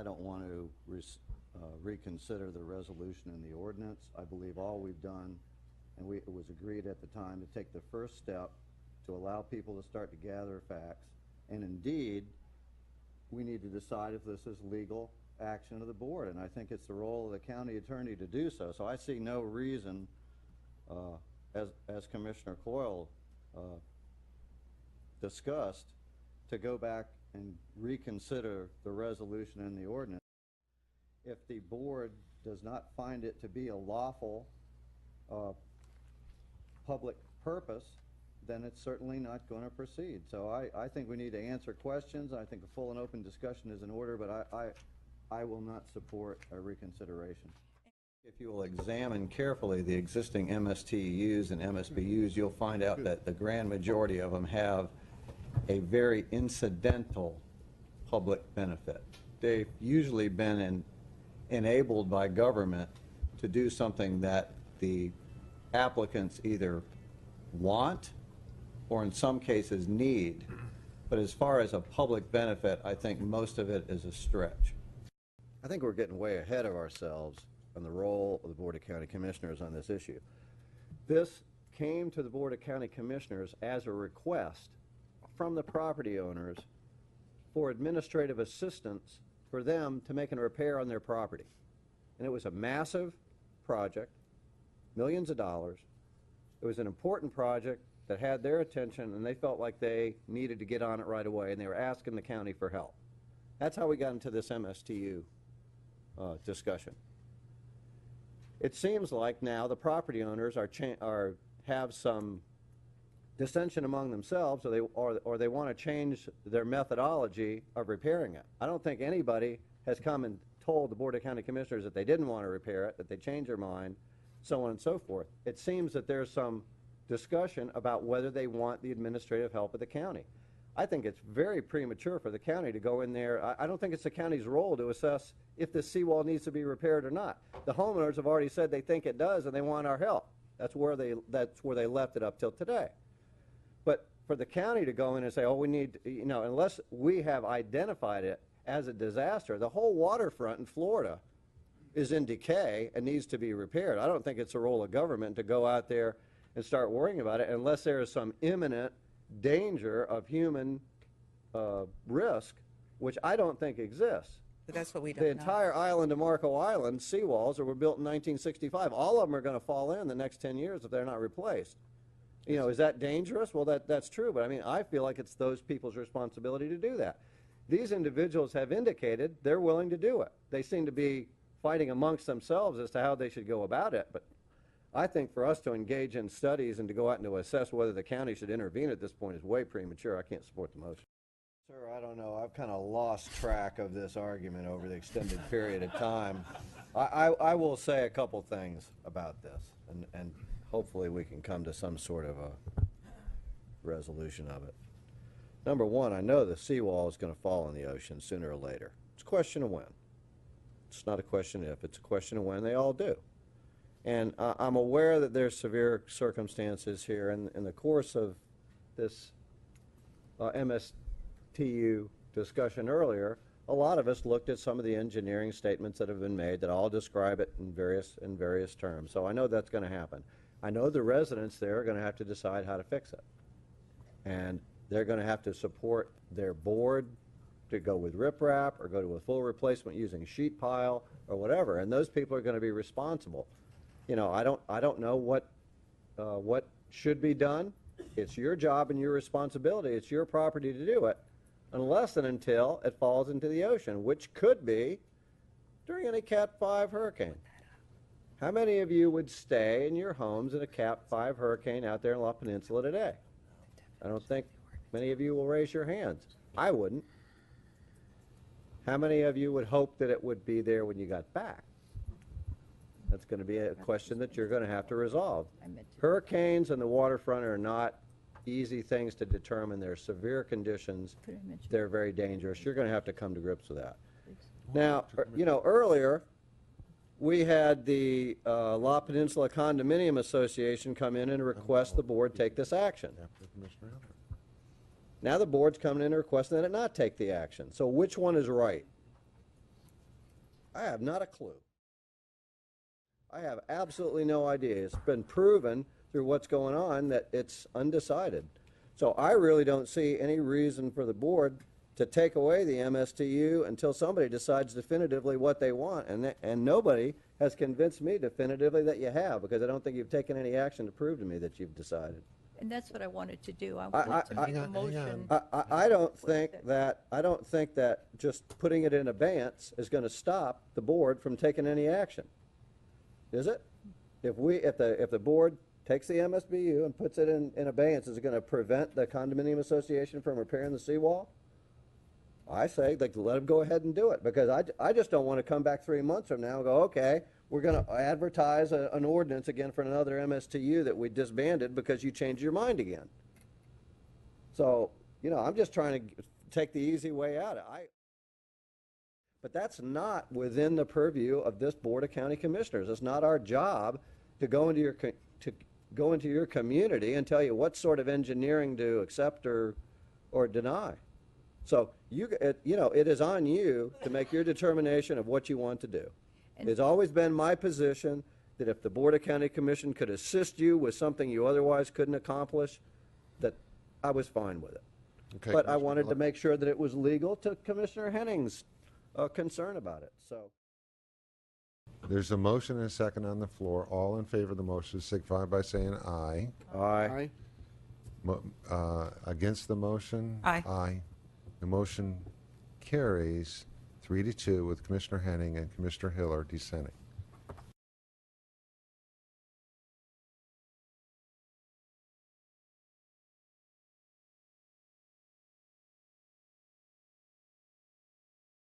I don't want to reconsider the resolution in the ordinance. I believe all we've done, and it was agreed at the time, to take the first step to allow people to start to gather facts. And indeed, we need to decide if this is legal action of the board, and I think it's the role of the county attorney to do so. So I see no reason, as Commissioner Coyle discussed, to go back and reconsider the resolution in the ordinance. If the board does not find it to be a lawful public purpose, then it's certainly not going to proceed. So I think we need to answer questions. I think a full and open discussion is in order, but I will not support a reconsideration. If you will examine carefully the existing MSTUs and MSBUs, you'll find out that the grand majority of them have a very incidental public benefit. They've usually been enabled by government to do something that the applicants either want or in some cases need. But as far as a public benefit, I think most of it is a stretch. I think we're getting way ahead of ourselves on the role of the Board of County Commissioners on this issue. This came to the Board of County Commissioners as a request from the property owners for administrative assistance for them to make a repair on their property. And it was a massive project, millions of dollars. It was an important project that had their attention, and they felt like they needed to get on it right away, and they were asking the county for help. That's how we got into this MSTU discussion. It seems like now the property owners have some dissension among themselves, or they want to change their methodology of repairing it. I don't think anybody has come and told the Board of County Commissioners that they didn't want to repair it, that they changed their mind, so on and so forth. It seems that there's some discussion about whether they want the administrative help of the county. I think it's very premature for the county to go in there. I don't think it's the county's role to assess if the seawall needs to be repaired or not. The homeowners have already said they think it does and they want our help. That's where they left it up till today. But for the county to go in and say, oh, we need, unless we have identified it as a disaster, the whole waterfront in Florida is in decay and needs to be repaired. I don't think it's the role of government to go out there and start worrying about it unless there is some imminent danger of human risk, which I don't think exists. But that's what we don't know. The entire island of Marco Island, seawalls that were built in 1965, all of them are going to fall in the next 10 years if they're not replaced. Is that dangerous? Well, that's true, but I mean, I feel like it's those people's responsibility to do that. These individuals have indicated they're willing to do it. They seem to be fighting amongst themselves as to how they should go about it, but I think for us to engage in studies and to go out and to assess whether the county should intervene at this point is way premature. I can't support the motion. Sir, I don't know. I've kind of lost track of this argument over the extended period of time. I will say a couple things about this, and hopefully we can come to some sort of a resolution of it. Number one, I know the seawall is going to fall in the ocean sooner or later. It's a question of when. It's not a question if, it's a question of when. They all do. And I'm aware that there's severe circumstances here. In the course of this MSTU discussion earlier, a lot of us looked at some of the engineering statements that have been made that all describe it in various terms. So I know that's going to happen. I know the residents there are going to have to decide how to fix it. And they're going to have to support their board to go with riprap or go to a full replacement using sheet pile or whatever. And those people are going to be responsible. I don't know what should be done. It's your job and your responsibility. It's your property to do it, unless and until it falls into the ocean, which could be during any Cat 5 hurricane. How many of you would stay in your homes in a Cat 5 hurricane out there in La Peninsula today? I don't think many of you will raise your hands. I wouldn't. How many of you would hope that it would be there when you got back? That's going to be a question that you're going to have to resolve. Hurricanes and the waterfront are not easy things to determine. They're severe conditions. They're very dangerous. You're going to have to come to grips with that. Now, earlier we had the La Peninsula Condominium Association come in and request the board take this action. Now the board's coming in and requesting that it not take the action. So which one is right? I have not a clue. I have absolutely no idea. It's been proven through what's going on that it's undecided. So I really don't see any reason for the board to take away the MSTU until somebody decides definitively what they want. And nobody has convinced me definitively that you have, because I don't think you've taken any action to prove to me that you've decided. And that's what I wanted to do. I wanted to make a motion. I don't think that just putting it in abeyance is going to stop the board from taking any action. Is it? If the board takes the MSBU and puts it in abeyance, is it going to prevent the condominium association from repairing the seawall? I say, like, let them go ahead and do it, because I just don't want to come back 3 months from now and go, okay, we're going to advertise an ordinance again for another MSTU that we disbanded because you changed your mind again. So, you know, I'm just trying to take the easy way out. But that's not within the purview of this Board of County Commissioners. It's not our job to go into your community and tell you what sort of engineering to accept or deny. So it is on you to make your determination of what you want to do. It's always been my position that if the Board of County Commission could assist you with something you otherwise couldn't accomplish, that I was fine with it. Okay, but I wanted to make sure that it was legal to Commissioner Henning's concern about it. So there's a motion and a second on the floor. All in favor of the motion signify by saying aye. Aye. Against the motion? Aye. Aye. The motion carries 3-2 with Commissioner Henning and Commissioner Hiller dissenting.